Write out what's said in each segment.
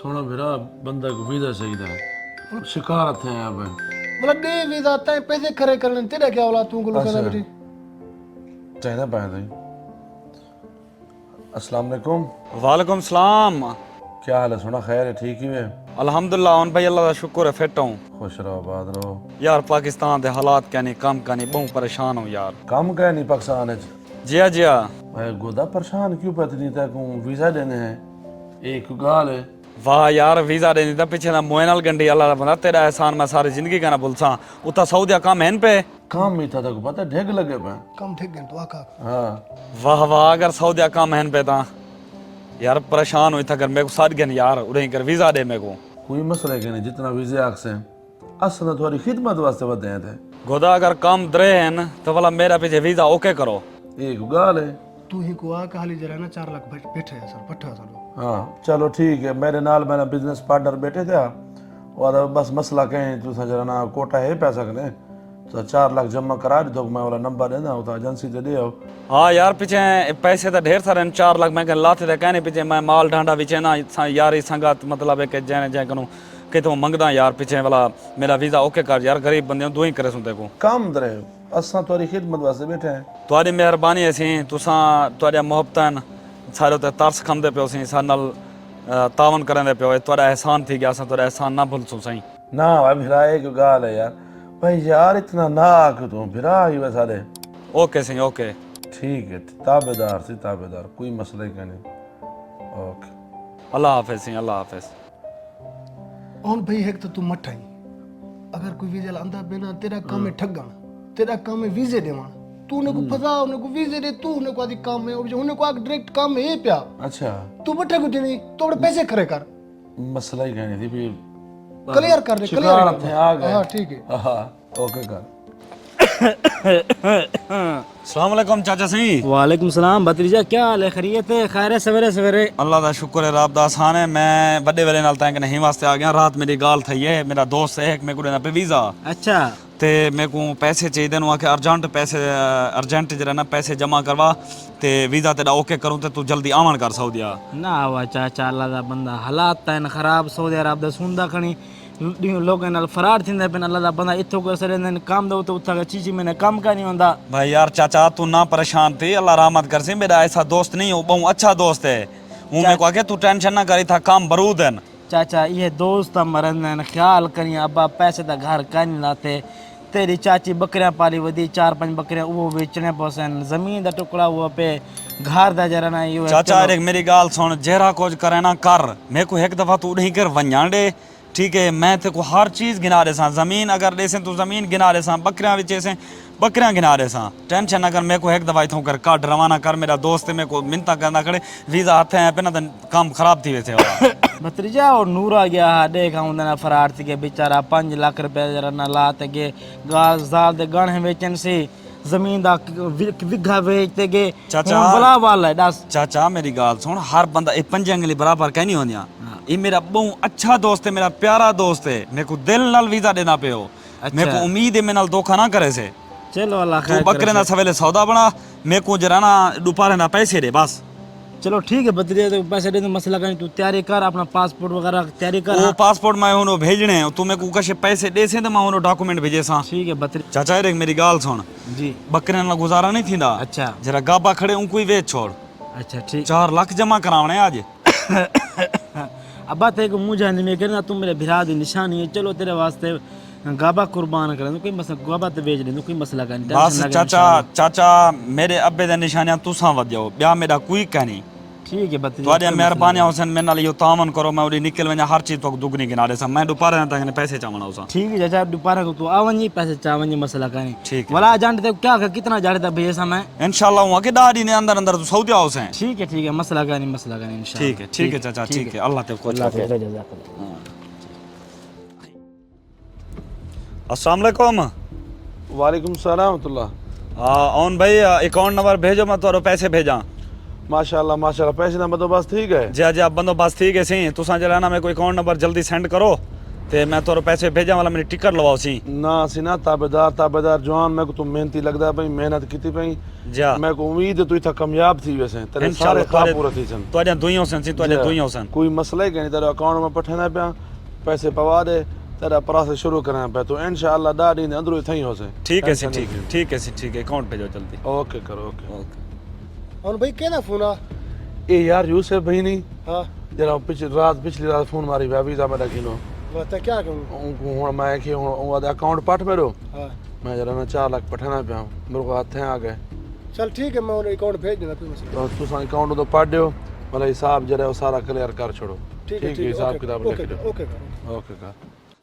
सोना मेरा बंदा को वीजा चाहिए शिकार थे यहाँ पे मतलब दे वीजा तय पैसे खरे करने तेरा क्या औलाद तू को कहना बेटी चाहिए पाए अस्सलाम वालेकुम। वालेकुम सलाम। क्या हाल है सोना? खैर है? ठीक ही है अल्हम्दुलिल्लाह उन भाई अल्लाह का शुक्र है फिट हूँ। खुश रहो आबाद रहो। यार पाकिस्तान के हालात क्या नहीं काम का नहीं बहुत परेशान हूँ यार। काम क्या नहीं पाकिस्तान है जिया जिया भाई गोदा परेशान क्यों पता नहीं था को वीजा देने हैं एक गाल है। वाह यार वीजा देनी था पीछे ना मोइनल गंडी अल्लाह बना तेरा एहसान मैं सारी जिंदगी का ना भूलसा उतना सऊदिया काम है पे काम में था को पता ढेग लगे पे कम ठीक गन तो आका हाँ वाह वाह अगर सऊदिया काम है पे ता यार परेशान हुई था अगर मेरे को साथ गन यार उड़े कर वीजा दे मेरे को कोई मसला है नहीं जितना वीजे आग से असल तुम्हारी खिदमत वास्ते बदे थे गोदा अगर काम दरे है न तो वाला मेरा पीछे वीजा ओके करो एक गाल है तू ही को आका हाली जरा ना 4 लाख बैठे है सर पट्ठा सर हाँ चलो ठीक है मेरे नाल मेरा बिजनेस पार्टनर बैठे थे और बस मसला कहें तू जरा ना कोटा है पैसा कने तो 4 लाख जमा करा दी तो मैं वाला नंबर देना होता एजेंसी से दे आओ। हाँ यार पीछे पैसे तो ढेर सारे 4 लाख मैं लाते थे कहने पीछे मैं माल ढांडा पीछे ना यार संगत मतलब है कि जैने जै करूँ कि तुम मंगदा यार पीछे वाला मेरा वीजा ओके कर यार गरीब बंदे दो ही करे सुनते को काम दरे असा तुम्हारी खिदमत वास्ते बैठे हैं। तुम्हारी मेहरबानी असी तुसा तुम्हारिया मोहब्बतन सारे ते तरस खंदे पियो सी सारे नाल तावन करंदे पियो तुम्हारा एहसान थी गया असा तुम्हारा एहसान ना भूल सही ना भाई फिरा एक गाल है यार भाई यार इतना ना आके तुम फिरा ही वे सारे ओके सही ओके ठीक है ताबेदार से ताबेदार कोई मसला ही नहीं ओके अल्लाह हाफिज सही अल्लाह हाफिज। ऑन भाई है तो तू मत आई अगर कोई वीजा लांदा बिना तेरा काम है ठगण तेरा काम है वीजे देवा तू ने को फसा उन्हें को वीजे दे तू ने को आदि काम है और उन्हें को आग डायरेक्ट काम है प्या अच्छा तू बट्ठा को नहीं तोड़ पैसे खरे कर मसला ही कहनी थी भी क्लियर कर दे शिकार थे आ गए हां ठीक है हाँ ओके कर अस्सलाम वालेकुम चाचा सही। वालेकुम सलाम भतीजा क्या हाल है खैरियत है खैर है सवेरे सवेरे अल्लाह का शुक्र है रब दा आसान है मैं बड़े वेले नाल तां नहीं वास्ते आ गया रात मेरी गाल थई है मेरा दोस्त है एक मेरे को देना पे वीजा अच्छा ते मेरे को पैसे चाहिए नु आके अर्जेंट जरा ना पैसे जमा करवा ते वीजा तेरा ओके करूं ते तू जल्दी आवन कर सऊदिया ना हुआ चाचा अल्लाह दा बंदा हालात तन खराब सऊदी अरब दा सुंदा खणी लोगों नाल फरार थिंदे पे अल्लाह दा बंदा इथो को सरे ने काम दो तो उठा चीची मैंने काम का नहीं होंदा भाई यार चाचा तू ना परेशान थी अल्लाह रहमत कर सी मेरा ऐसा दोस्त नहीं हो बहुत अच्छा दोस्त है हूं मेरे को आके तू टेंशन ना करी था काम बरूद है चाचा ये दोस्त मरन ख्याल करी अब्बा पैसे दा घर का नहीं लाते तेरी चाची बकरियां पाली वधी 4-5 बकरियां वो बेचने पसन जमीन दा टुकड़ा हुआ पे घर दा जरा ना यो चाचा एक मेरी गाल सुन जेरा कुछ करे ना कर मेरे को एक दफा तू नहीं कर वंजांडे ठीक है मैं ते को हर चीज गिना रहे सा जमीन अगर दे तू जमीन गिना रहे सा बकरियां विचे से बकरियां गिना रहे सा टेंशन ना कर मेरे को एक दवाई थो कर काट रवाना कर मेरा दोस्त मेरे को मिन्नता करना करे वीजा हाथ है पे ना काम खराब थी वैसे भतीजा और नूर आ गया देख ना फरार थी के बेचारा 5 लाख रुपया जरा ना लाते के गाज दाल दे गण बेचन से जमीन दा विघा बेचते के चाचा बला वाला है दस चाचा मेरी गाल सुन हर बंदा ए पंजे अंगली बराबर कह नहीं होंदिया ये मेरा बहुत अच्छा दोस्त है मेरा प्यारा दोस्त है मेरे को दिल नाल वीजा देना पे हो मेरे को उम्मीद है मेरे नाल धोखा ना करे से चलो अल्लाह तू खैर बकरे ना सवेले सौदा बना मेरे को जरा ना दोपहर ना पैसे दे बस चलो ठीक है भतीजा तो पैसे दे दो मसला का तू तैयारी कर अपना पासपोर्ट वगैरह तैयारी कर वो पासपोर्ट मैं उन्हें भेजने हैं तू मेरे को कशे पैसे दे से तो मैं उन्हें डॉक्यूमेंट भेजे सा ठीक है भतीजा चाचा एक मेरी गाल सुन जी बकरे ना गुजारा नहीं थींदा अच्छा जरा गाबा खड़े उनको ही वेच छोड़ अच्छा ठीक 4 लाख जमा करावने आज अब्बा ते को मुझे नहीं मैं करना तुम मेरे भिरा दी निशानी है चलो तेरे वास्ते गाबा कुर्बान कर कोई मसला गाबा ते बेच ले कोई मसला का नहीं बस चाचा चाचा मेरे अब्बे दे निशानियां तुसा वजो ब्याह मेरा कोई का नहीं ठीक है भतीजा ਤੁਹਾਡੀਆਂ ਮਿਹਰਬਾਨੀਆਂ ਹੁਸਨ ਮੇਰੇ ਨਾਲ ਇਹ ਤਾਮਨ ਕਰੋ मैं उड़ी निकल वना हर चीज तो दुगनी किनारे सा मैं दोपहर तक पैसे चावना उसा ठीक है चाचा दोपहर को तू आवनी पैसे चावनी मसला का नहीं ठीक है वाला जानते क्या कितना जानता भैया सा मैं इंशाल्लाह हुआ के दादी ने अंदर अंदर तो सऊदी हाउस है ठीक है मसला का नहीं इंशाल्लाह ठीक है चाचा ठीक है अल्लाह ते कुछ अस्सलाम वालेकुम वालेकुम सलाम ऑन भाई अकाउंट नंबर भेजो मैं तोरो पैसे भेजा माशाल्लाह पैसे ना बंदोबस्त ठीक है जी जी आप बंदोबस्त ठीक है सही तुसा जरा ना मेरे को अकाउंट नंबर जल्दी सेंड करो ते मैं तोरे पैसे भेजा वाला मेरी टिकट लवाओ सी ना सी ना ताबेदार जवान मैं को तू मेहनती लगदा भाई मेहनत कीती भाई जा मैं को उम्मीद है तू इथा कामयाब थी वैसे तेरे सारे इंशाल्लाह ख्वाब पूरे थी सन तुझे दुइयों सन सी तुझे दुइयों सन कोई मसला ही नहीं तेरे अकाउंट में पठना पिया पैसे पवा दे तेरा प्रोसेस शुरू करना पे तो इंशाल्लाह दादी ने अंदर ही हो से ठीक है सी ठीक है अकाउंट भेजो जल्दी ओके करो ओके और भाई कहना फोन आ ए यार यूसुफ भाई नहीं हाँ जरा पिछली रात फोन मारी भाभी दा मेरा किनो बता क्या कहूँ हूं मैं कि हूं अकाउंट पट मेरो हाँ मैं जरा ना 4 लाख पठाना पिया मेरे को हाथ आ गए चल ठीक है मैं उन्हें अकाउंट भेज देना कोई मसला तो तुम अकाउंट तो पढ़ दियो मतलब हिसाब जरा वो सारा क्लियर कर छोड़ो ठीक है हिसाब किताब लिख ओके दो ओके ओके का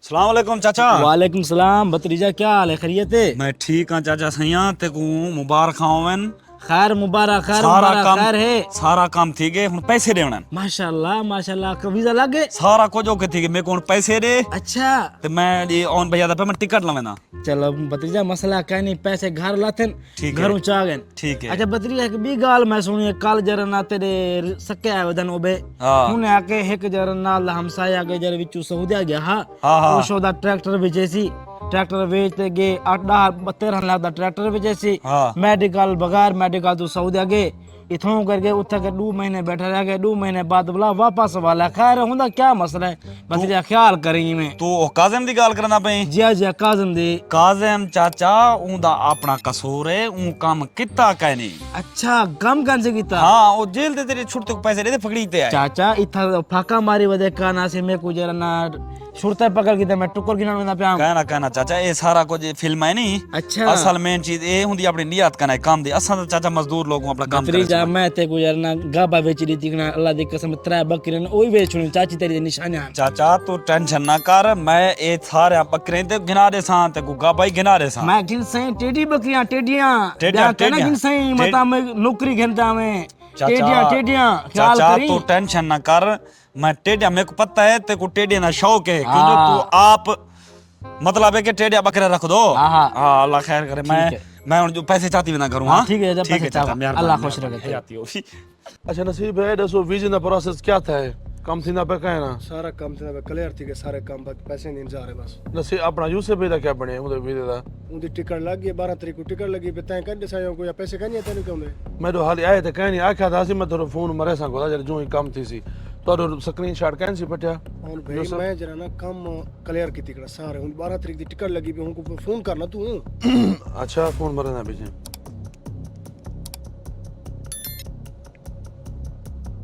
सलाम वालेकुम चाचा वालेकुम सलाम भतीजा, क्या हाल है? खैरियत है? मैं ठीक हां चाचा सैया ते को मुबारक खावन खैर मुबारक, खैर सारा मुबारक, काम खैर है। सारा काम ठीक है हुन पैसे देना माशाल्लाह माशाल्लाह, का वीजा लग गए? सारा कुछ ओके ठीक है मेरे को हुन पैसे दे अच्छा ते मैं ये ऑन भैया दा पे मैं टिकट लवेना चलो भतीजा, मसला क्या नहीं, पैसे घर लाथन ठीक है। घरों चा गए। ठीक है अच्छा भतीजा, एक भी गाल मैं सुनी कल जरा ना तेरे सके आए वदन ओबे हाँ। उन्हें आके एक जरा नाल हमसाया के जरा विचू सऊदी गया हाँ, हाँ हाँ। वो शोदा ट्रैक्टर बेचेसी, ट्रैक्टर बेचते गए 8-13 लाख दा ट्रैक्टर बेचेसी। हाँ। मेडिकल बगैर मेडिकल तो सऊदी गए इथों करके उठा के 2 महीने बैठे रह गए, 2 महीने बाद बोला वापस वाला। खैर हुंदा क्या मसला है भतीजा, ख्याल करी में तू ओ काजिम दी गाल करना पई जिया काजम दे। काजिम चाचा ऊंदा अपना कसूर है ऊ काम किता कहनी अच्छा गम कन से कीता? हाँ वो जेल दे तेरे छुट्टे को पैसे दे दे फकड़ी ते आए चाचा इथा फाका मारी वदे काना से मैं को जरा ना छुरता पकड़ के मैं टुकर गिना ना प्या। कहना चाचा ये सारा कुछ फिल्म है नहीं अच्छा असल मेन चीज ये हुंदी अपनी नियत करना है काम दी असा तो चाचा मजदूर लोग अपना काम करे भतीजा मैं ते को जरा ना गाबा बेच दी थी ना, अल्लाह दी कसम 3 बकरे ने ओही बेच छुनी चाची तेरी निशानियां। चाचा तू टेंशन ना कर मैं ये सारे बकरे ते गिना दे सा ते गुगा भाई गिना दे सा मैं गिन सही टेडी बकरियां टेडियां टेडियां, टेडियां। गिन सही मता मैं नौकरी घंटा में चाचा टेडियां ख्याल चाचा करी। तू टेंशन ना कर मैं टेडिया मेरे को पता है ते को टेडिया ना शौक है क्योंकि हाँ। तू आप मतलब है कि टेडिया बकरे रख दो हाँ, हाँ। हाँ अल्लाह खैर करे है। मैं जो पैसे चाहती भी ना करूँ हाँ, हाँ ठीक है, जब पैसे चाचा, चाहो। मेहरबानी, अल्लाह खुश मेहरबानी, रखे। हयाती हो। अच्छा नसीब है दसो वीजा दा प्रोसेस क्या था कम थी ना पे कहना सारा काम से क्लियर थी के सारे काम बाकी पैसे नहीं इंतजार है बस। नसीब अपना यूसुफ भाई दा क्या बने उदे वीजा दा उनकी टिकट लग गई 12 तारीख को टिकट लगी बताएं कर दिसायो को या पैसे कहीं तेन क्यों दे मैं तो हाल आए थे कहनी आख्या था मैं तेरे फोन मरे सा को जरा जो ही कम थी सी तो स्क्रीनशॉट कहन सी पटिया और भाई मैं जरा ना काम क्लियर की टिकट सारे उन 12 तारीख की टिकट लगी भी उनको फोन करना तू। अच्छा फोन मरे ना पीछे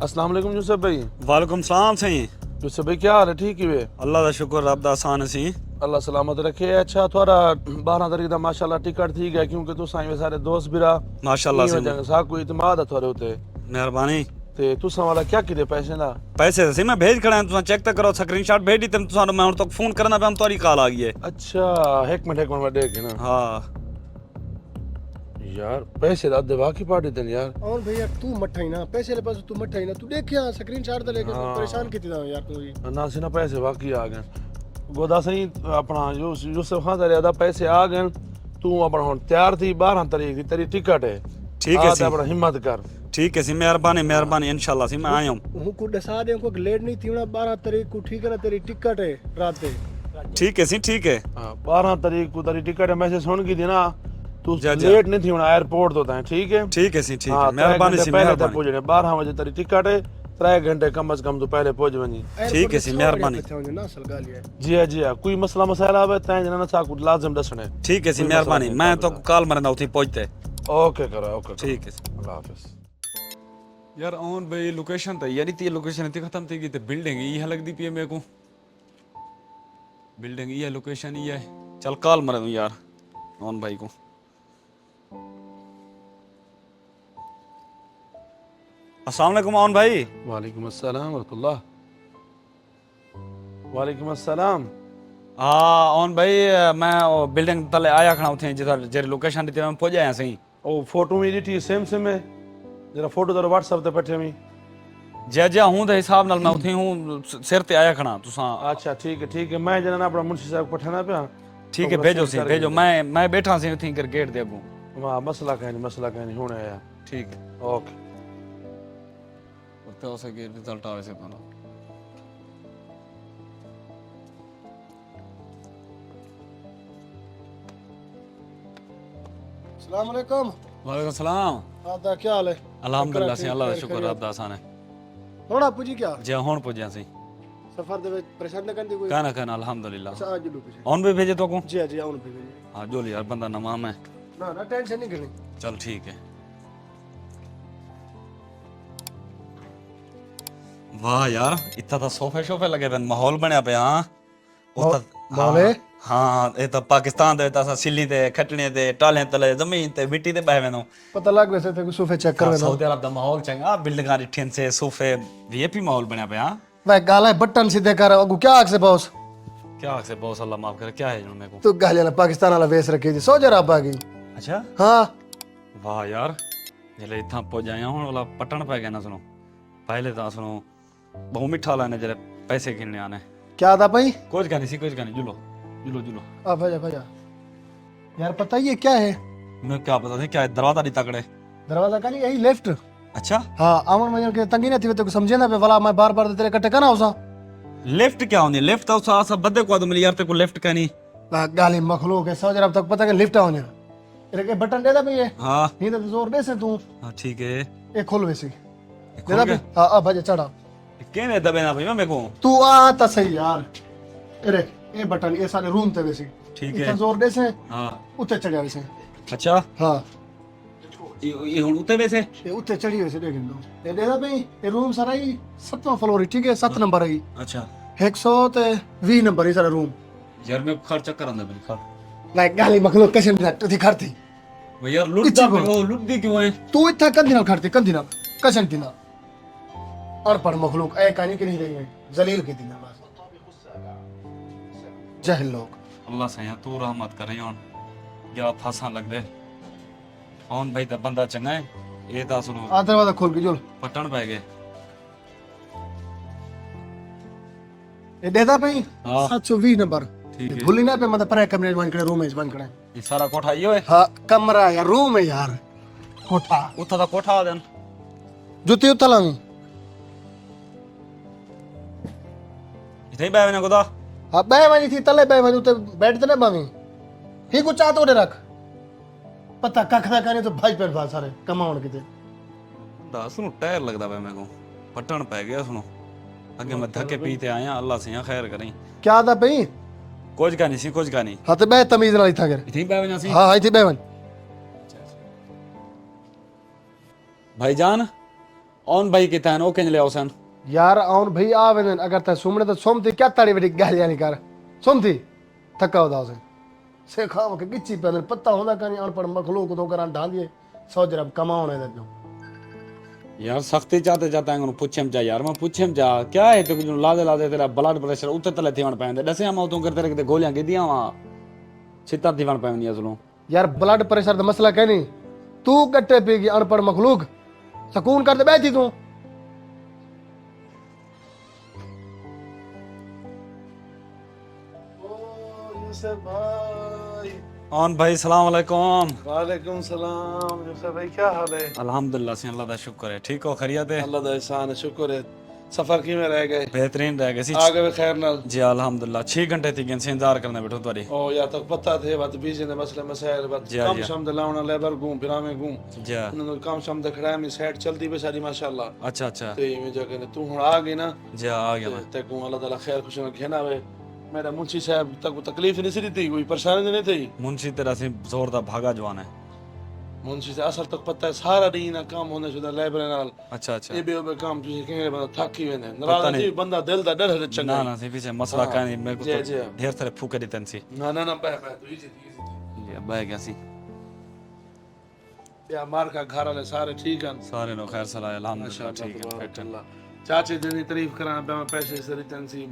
अस्सलाम वालेकुम यूसुफ भाई वालेकुम सलाम सही यूसुफ भाई क्या हाल है ठीक ही वे अल्लाह दा शुक्र रब दा आसान सी अल्लाह सलामत रखे अच्छा थोड़ा 12 तारीख दा माशाल्लाह टिकट थी गया क्योंकि तू साईं सारे दोस्त बिरा माशाल्लाह से सा कोई इतमाद है थोड़े उते मेहरबानी ते तू वाला क्या किदे पैसे ना पैसे से मैं भेज खड़ा तुसा चेक तक करो स्क्रीनशॉट भेज दी तुम तुसा मैं हुन तक फोन करना पे हम तोरी कॉल आ गई है अच्छा एक मिनट में देख ना हाँ यार पैसे दा दे बाकी पार्टी दिन यार और भैया तू मठा ही ना पैसे ले पास तू मठा ही ना तू देख यहाँ स्क्रीनशॉट तो लेके परेशान कितनी था यार तू ही ना सी ना पैसे बाकी आ गए गोदा सही अपना यूसुफ खान दे दा पैसे आ गए तू अपना हुन तैयार थी 12 तारीख दी तेरी टिकट है ठीक है आ ते सी अपना हिम्मत कर ठीक है सी मेहरबानी इंशाल्लाह सी मैं आया हूँ हूं को दसा दे को लेट नहीं थी ना 12 तारीख को ठीक है ना तेरी टिकट है रात दे ठीक है सी ठीक है हाँ 12 तारीख को तेरी टिकट है मैसेज सुन की थी ना तू जा। लेट नहीं थी होना एयरपोर्ट तो था ठीक है ठीक है सी ठीक हाँ, है मेहरबानी सी पहले तक मेहरबानी पहुंचने 12 बजे तेरी टिकट है 3 घंटे कम से कम तू पहले पहुंच वनी ठीक है सी, मेहरबानी। ना असल गाल है जी हाँ कोई मसला मसाला आवे तैं जना ना साकु लाजिम दसने ठीक है सी कोई मेहरबानी मसला मैं नहीं, तो कॉल मरना उठी पहुंचते ओके करो ओके ठीक है सी। अल्लाह हाफिज यार ऑन भाई लोकेशन तो यारी ती लोकेशन इतनी खत्म थी कि ते बिल्डिंग ये लगदी पी है मेरे को बिल्डिंग ये लोकेशन ये है चल कॉल मर दूं यार ऑन भाई को अस्सलाम वालेकुम ऑन भाई वालेकुम अस्सलाम वरहमतुल्लाह वालेकुम अस्सलाम हाँ ऑन भाई मैं बिल्डिंग तले आया खड़ा उठे जिधर जेरी लोकेशन दी मैं पहुंच आया सही ओ फोटो मेरी ठी सेम सेम है जरा फोटो तेरे व्हाट्सएप ते पठे मी जे हूं दे हिसाब नाल मैं उठे हूं सिर ते आया खड़ा तुसा अच्छा ठीक है मैं जना ना अपना मुंशी साहब को पठाना पिया ठीक है भेजो सी भेजो मैं बैठा सी उठी कर गेट दे अगू वाह मसला कहनी होने आया ठीक है ओके तो उसे के रिजल्ट आवे से तो सलाम अलैकुम। वालेकुम सलाम। आपदा क्या हाल है? अल्हम्दुलिल्लाह सी अल्लाह दा शुक्र रब दा आसान है थोड़ा पुजी क्या जे हुन पुज्या सी सफर दे विच परेशान न करदी कोई? कहना कहना अल्हम्दुलिल्लाह अच्छा आज लो पुजी। हुन भी भेजे तो को जी जी आउन पे हां जोल यार बंदा नवाम है ना ना टेंशन नहीं करनी। चल ठीक है वाह यार इतना तो सोफे शोफे लगे पे माहौल बनया पे हां माहौल हाँ ये तो पाकिस्तान दे ता सिल्ली ते खटने ते टाले तले जमीन ते मिट्टी ते बह वेनो पता लग वैसे ते सोफे चेक कर सऊदी अरब दा माहौल चंगा बिल्डिंगां डिठन से सोफे वीआईपी माहौल बनया पे हां भाई गाला बटन सीधे कर अगू क्या आख से बॉस क्या से बहुत अल्लाह माफ करे क्या है जो मेरे को तू गालियां ना पाकिस्तान वाला वेस रखी थी सो जरा आ गई। अच्छा हाँ वाह यार जले इतना पहुंचाया हूं वाला पटन पै गया ना सुनो पहले तो सुनो बहु मिठा लाने जले पैसे गिनने आने क्या था भाई? कुछ का नहीं सी कुछ का नहीं जुलो जुलो जुलो आ भजा भजा यार पता ये क्या है? मैं क्या पता था क्या है, दरवाजा नहीं तकड़े दरवाजा का नहीं यही लेफ्ट। अच्छा हाँ अमन मजन के तंगी नहीं थी तो समझे ना पे वाला मैं बार बार तेरे इकट्ठे करना उसा लेफ्ट क्या होनी लेफ्ट तो सा सब बदे को मिली यार ते को लेफ्ट का नहीं गाली मखलूक है समझ रहा अब तक पता कि लिफ्ट आने तेरे के बटन दे दा भई ये हाँ नहीं तो जोर दे से तू हाँ ठीक है ये खोल वैसे खोल दे दा के? हां आ भजा चढ़ा केने दबे ना भाई मेरे को तू आ ता सही यार अरे ये बटन ये सारे रूम ते वैसे ठीक है इतना जोर दे से हाँ उत्ते चढ़ा वैसे। अच्छा हाँ ये हुन उते वैसे ये उत्ते चढ़ी वैसे देख लो ये दे दा भई ये रूम सारा ही 7वां फ्लोर है ठीक है 7 नंबर है अच्छा 120 नंबर है सारा रूम। यार मैं खर्चा करन दे भाई खर लाइक गाली मखलूक कैसे नहीं खड़ती भाई यार लुट दा वो लुट दी क्यों है तू इतना कंधी ना खड़ती कंधी ना कसन ती ना अनपढ़ मखलूक ऐ कहानी की नहीं रही है जलील की दी ना बस जहल लोग। अल्लाह से तू रहमत करे हुन या फांसा लग दे हुन भाई तो बंदा चंगा है ये ता सुनो आ दरवाजा खोल के जोल पटन पै गए ये देदा भाई हाँ 720 नंबर ठीक है भूली ना पे मतलब पर कमरे बंद करे रूम में बंद करे। ये सारा कोठा यो है हाँ कमरा या रूम है यार कोठा उथा दा कोठा देन जुती उतलांग इथे बैवे ना गोदा हाँ बह वाली थी तले बह वाली उते बैठ ते ना बावी ही कुछ चाहतो उड़े रख पता कखदा करे तो भाई पेट भाई सारे कमाउन किते दा सुनो टायर लगदा पे मेरे को पटन पै गया सुनो आगे मैं धक्के पीते आया अल्लाह से खैर करें क्या था भाई? कुछ का नहीं सी कुछ का नहीं हाँ तो बह तमीज नाल इथा कर इथे बैवे ना सी हाँ हाँ इथे बह वन भाईजान ऑन भाई के तहन ओ केन ले औसन यार आउन भाई आवेदन अगर ते सुमने तो सोमती क्या ताड़ी बेटी गालियां नहीं कर सोमती थका होदा उसे से खाव के गिच्ची पे पत्ता होंदा कनी अनपढ़ मखलूक तो करा ढांदिए सौ जरा कमाउने दे यार सख्ती चाहते चाहते हैं पूछेम जा यार मैं पूछेम जा क्या है तो कुछ लादे लादे तेरा ब्लड प्रेशर उते तले थीवण पैंदे दसे हम तू करते रखते गोलियां गिदियां वा छिता थीवण पैंदी असलो यार ब्लड प्रेशर दा मसला कहनी तू कट्टे पी गई अनपढ़ मखलूक सुकून कर दे बैठी तू ऑन भाई सलाम अलैकुम वालेकुम सलाम यूसुफ भाई क्या हाल है? अल्हम्दुलिल्लाह से अल्लाह दा शुक्र है ठीक हो खैरियत है अल्लाह दा एहसान है शुक्र है सफर की में रह गए बेहतरीन रह गए सी आ गए खैर नाल जी अल्हम्दुलिल्लाह 6 घंटे थी गन से इंतजार करने बैठो तुम्हारी ओ या तक पता थे बात बीजे ने मसले मसाइल बात जी, कम जी। शम दलावना लेबर घूम फिरा में घूम जी उन्होंने काम शम दखड़ा में सेट चलती पे सारी माशाल्लाह अच्छा अच्छा ते में जगह ने तू हुन आ गई ना जी आ गया मैं ते को अल्लाह ताला खैर खुश रखे ना वे मेरा मुंशी साहब तक तकलीफ नहीं सी थी कोई परेशानी नहीं थी मुंशी तेरा से जोरदार भागा जवान है मुंशी से असर तक पता है सारा दिन ना काम होने शुदा लेबर नाल अच्छा अच्छा ये बे काम तुझे कहे बंदा थकी वेने नाराज जी बंदा दिल दा डर है चंगा ना ना सी पीछे मसला का नहीं मेरे को जी, तो जी। ढेर सारे फूके दी तंसी ना ना ना बह तू इजी ये बह गया सी या मार का घर वाले सारे ठीक हैं सारे नो खैर सलाह अल्हम्दुलिल्लाह ठीक है तबारक बैठे अल्लाह। चाचे दिन तारीफ करा पे मैं पैसे से रिटर्न सी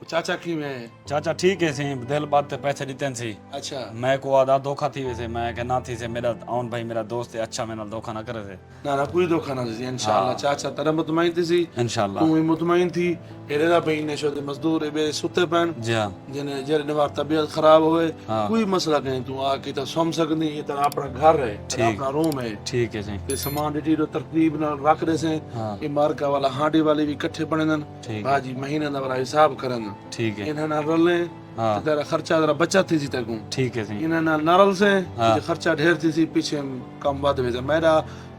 चाचा की में चाचा ठीक है सी दिल बात ते पैसे दी तंसी अच्छा मैं को आदा धोखा थी वैसे मैं के ना थी से मेरा ऑन भाई मेरा दोस्त है अच्छा मेरे नाल धोखा ना करे थे ना ना कोई धोखा ना दी इंशाल्लाह चाचा तेरा मुतमईन थी सी इंशाल्लाह तू भी मुतमईन थी एरे दा पे ने शोदे मजदूर बे सुते पन जी हाँ जने जरे ने वार तबीयत खराब होए हाँ। कोई मसला नहीं तू आके तो सम सकनी ये तेरा अपना घर है तेरा ठीक। अपना रूम है ठीक है जी ते सामान डी रो तरतीब ना रख दे से हाँ ये मार्का वाला हांडी वाले भी इकट्ठे पड़े ठीक। बाजी महीने दा वाला हिसाब करन ठीक है इन्हां ना रले हाँ। तो तेरा खर्चा जरा बचत थी तकू ठीक है सही इन्हें नारल से हाँ। खर्चा ढेर थी पीछे कम बाद में मेरा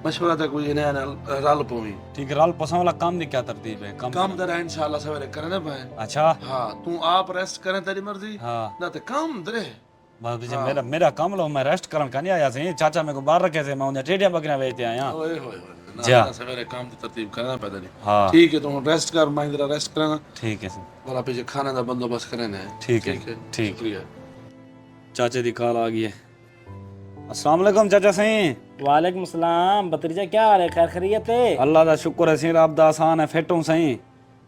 मशवरा था कोई इन्हें रल पवी ठीक है राल पसंद वाला काम की क्या तरतीब है काम तेरा इंशाल्लाह सवेरे करने पाए अच्छा हाँ तू आप रेस्ट करें तेरी मर्जी हाँ ना ते काम दरे बस तुझे मेरा मेरा काम लो मैं रेस्ट करन का नहीं आया सही चाचा मेरे को बाहर रखे से मैं उन्हें टेडिया बकरियां बेचते आया ओए होए जा। ना सवेरे काम की तरतीब करना पैदा नहीं हाँ ठीक है तू रेस्ट कर मैं जरा रेस्ट करना ठीक है सही वाला पीछे खाने का बंदोबस्त करने ठीक है ठीक शुक्रिया चाचे दी कॉल आ गई है अस्सलाम वालेकुम चाचा सही वालेकुम सलाम भतीजा, क्या हाल है? खैर खैरियत है? अल्लाह दा शुक्र है सही रब दा आसान है फिट हूं सही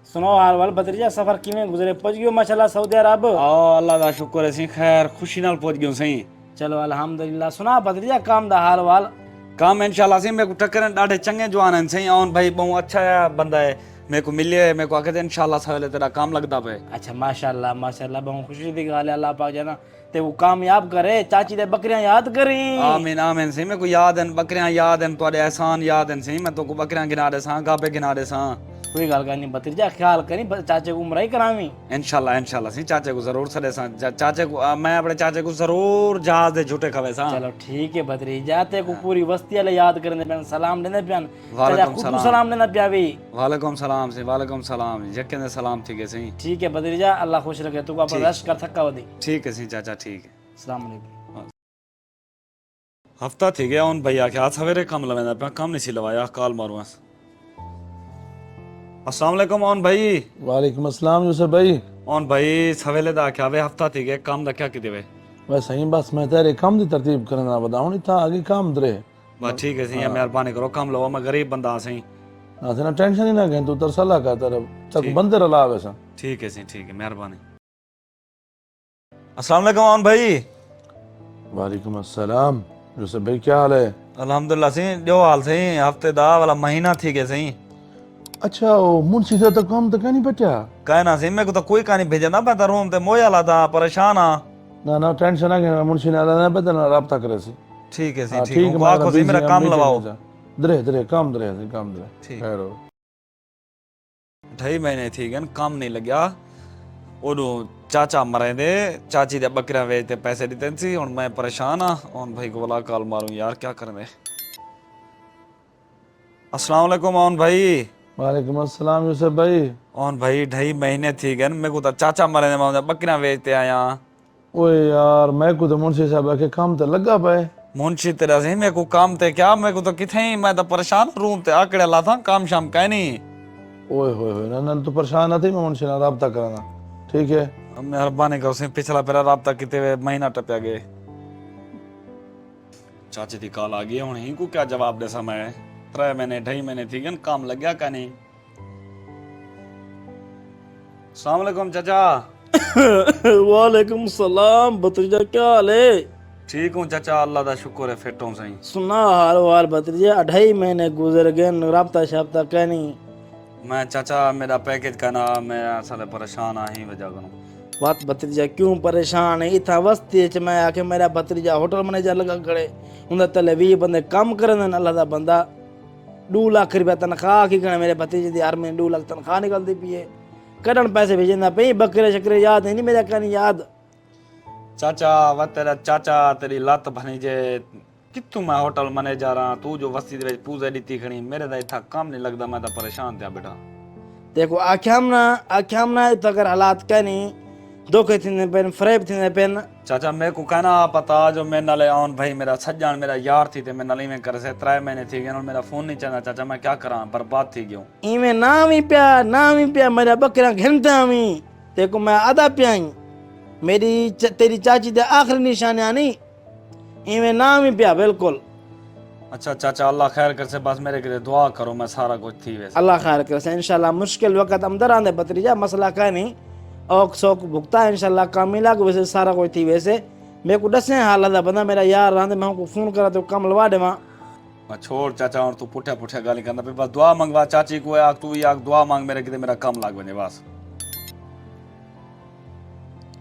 सुनो हाल वाल भतीजा, सफर किवें गुजरे? पहुंच गयो माशाल्लाह सऊदी अरब? आओ अल्लाह दा शुक्र है सही खैर खुशी नाल पहुंच गयो सही चलो अल्हम्दुलिल्लाह। सुना भतीजा काम दा हाल वाल? काम इंशाल्लाह सही मेरे को टक्कर डाढ़े चंगे जवान हैं सही और भाई बहुत अच्छा है बंदा है मेरे को मिले मेरे को आके इंशाल्लाह सवेरे तेरा काम लगदा पे अच्छा माशाल्लाह माशाल्लाह, बहुत खुशी दी गल है। अल्लाह पाक जना ते वो कामयाब करे। चाची दे बकरियां याद करी। आमीन आमीन सही मेरे को याद है बकरियां याद हैं तुम्हारे एहसान याद हैं सही मैं तो को बकरियां गिना दे सा गाबे गिना दे सा कोई गल नहीं भतीजा, ख्याल करी चाचे को उम्र ही करावी। इंशाल्लाह सही चाचे को जरूर सदे सा चाचे को मैं अपने चाचे को जरूर जहाज दे झूठे खवे सा चलो ठीक है भतीजा, ते को पूरी बस्ती वाले याद करने पियान, सलाम देने पियान, वालेकुम खुद सलाम। सलाम देना पिया भी। वालेकुम सलाम से वालेकुम सलाम यके ने सलाम ठीक है सही ठीक है भतीजा, अल्लाह खुश रखे तू, अपना रेस्ट कर थका वदी। ठीक है सही चाचा ठीक है अस्सलाम वालेकुम। हफ्ता थी गया उन भैया के हाथ सवेरे काम लवेंदा पे काम नहीं सी लवाया कॉल मारूं अस्सलाम वालेकुम ओन भाई वालेकुम अस्सलाम यूसुफ भाई ओन भाई सवेले दा क्या वे हफ्ता थी गया काम दा क्या की देवे बस सही बस मैं तेरे काम की तरतीब करना बताऊं नहीं था आगे काम दरे बस ठीक है सही मेहरबानी करो काम लो मैं गरीब बंदा सही ना से ना टेंशन ही ना कहीं तू तरसला का तरफ तक बंदे रला वैसा ठीक है सही ठीक है मेहरबानी अस्सलाम वालेकुम ओन भाई वालेकुम अस्सलाम यूसुफ भाई क्या हाल है अल्हम्दुलिल्लाह सही जो हाल सही हफ्ते दा वाला महीना थी गया सही अच्छा ओ मुंशी से तो काम तो नहीं बचा कहना सही मेरे को तो कोई कहानी भेजा ना मैं तो रूम ते मोया ला था परेशान आ ना ना है मुंशी ने ना बता ना राब्ता करे सी ठीक है हाँ, सही ठीक है आखो सही मेरा काम लवाओ दरे दरे काम दरे ठीक। खैर हो 2.5 महीने थी गए काम नहीं लग्या ओडू चाचा मरे दे चाची दे बकरियां बेचते पैसे दिते सी हुन मैं परेशान आ ओन भाई को बोला कॉल मारूं यार क्या करने अस्सलाम वालेकुम ओन भाई वालेकुम अस्सलाम यूसुफ भाई ओन भाई 2.5 महीने थी गए मेरे को तो चाचा मरे दे मैं बकरियां बेचते आया ओए यार मैं को तो मुंशी साहब के काम तो लगा पाए मुंशी तेरा सही मेरे को काम ते क्या मेरे को तो किथे ही मैं तो परेशान रूम ते आकड़े ला था काम शाम कह नहीं ओए होए होए ना तो परेशान ना थी मैं मुंशी ना राब्ता कराना ठीक है मेहरबानी करो सही पिछला पेरा राब्ता किते हुए महीना टपया गए चाची की कॉल आ गई हुन ही को क्या जवाब दे समय 3 महीने 2.5 महीने थी गन काम लग गया का नहीं अस्सलाम वालेकुम चाचा वालेकुम सलाम भतीजा, क्या हाल है? ठीक हूँ चाचा अल्लाह दा शुक्र है फिट हूँ सही सुना हाल वाल भतीजा, 2.5 महीने गुजर गए, राब्ता शाब्ता कहनी। मैं चाचा मेरा पैकेज का ना मैं साले परेशान आ ही वजह करूँ बात भतीजा क्यों परेशान है? इतना वस्ती च मैं आके मेरा भतीजा होटल मैनेजर लगा खड़े उन्हें तले 20 बंदे काम करन अल्लाह दा बंदा 2 लाख रुपया तनख्वाह की करने मेरे भतीजे दी हर महीने 2 लाख तनख्वाह निकलती पी है, कड़न पैसे भेजना पे बकरे शकरे याद नहीं मेरा कहनी याद। चाचा व तेरा चाचा तेरी लत भनी जे कितू मैं होटल मैनेजर हाँ तू जो वस्ती दे पूजे दी खणी मेरे दा इतना काम नहीं लगदा मैं तो परेशान था बेटा देखो आख्याम ना तो अगर हालात कहनी धोखे थींदे पेन फरेब थींदे पेन। चाचा मेरे को कहना पता जो मैं नाले आउन भाई मेरा सज्जान मेरा यार थी ते मैं नाले में कर से 3 महीने थी गए मेरा फोन नहीं चलना चाचा मैं क्या करा बर्बाद थी गयो इमे नाम ही पिया मेरा बकरा घिनता मी देखो मैं आधा पियाई मेरी तेरी चाची दे आखिरी निशानियां नहीं इमे नाम ही पिया बिल्कुल। अच्छा चाचा अल्लाह खैर कर से बस मेरे के लिए दुआ करो मैं सारा कुछ थी वैसे अल्लाह खैर करे से इंशाल्लाह मुश्किल वक्त अंदर आंदे भतीजा मसला का नहीं औक शौक भुगता इंशाल्लाह कामिला को वैसे सारा कोई थी वैसे मेरे को दसे हाल दा बंदा मेरा यार रहंदे मैं को फोन करा तो कम लवा देवा मैं छोड़ चाचा और तू पुठा पुठा गाली करना पे बस दुआ मंगवा चाची को आग तू आग दुआ मांग मेरे के मेरा काम लाग बने बस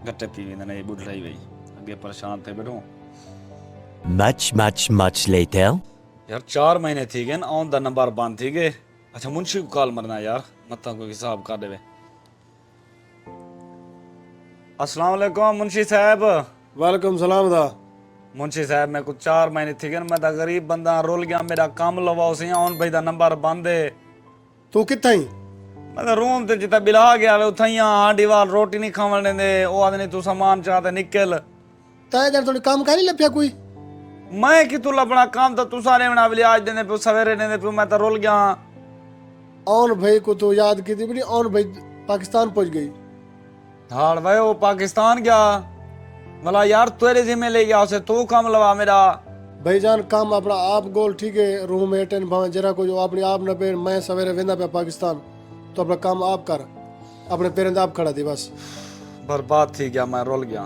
गट्टे पी ना ये बुढ़ाई भाई आगे परेशान थे बैठो Much later. यार 4 महीने थी गए ऑन द नंबर बंद थी गए अच्छा मुंशी को कॉल मरना यार मत कोई हिसाब कर देवे अस्सलाम वालेकुम मुंशी साहब। वालेकुम सलाम दा। मुंशी साहब मैं कुछ 4 महीने थी गए, मैं तो गरीब बंदा रोल गया, मेरा काम लवाओ सी ऑन भाई दा नंबर बंद है। तू कित्था ही मैं तो रूम ते जिता बिला गया वे उथा ही हांडी वाल रोटी नहीं खावन देंदे, ओ आदने तू सामान चाहते निकल। ताए जर थोड़ी काम कर नहीं लप्या कोई मैं कि तू अपना काम तो तू सारे बना बिल आज देने पे सवेरे देने पे मैं तो रोल गया। ऑन भाई को तो याद की थी बड़ी ऑन भाई पाकिस्तान पहुंच गई। हाल भाई वो पाकिस्तान गया, मला यार तेरे जिम्मे ले गया उसे, तू काम लवा मेरा। भाईजान काम अपना आप गोल ठीक है, रूम एटन भाव जरा को जो अपने आप न पे मैं सवेरे वेंदा पे पाकिस्तान, तो अपना काम आप कर, अपने पेरेंट आप खड़ा दे बस। बर्बाद थी गया, मैं रोल गया।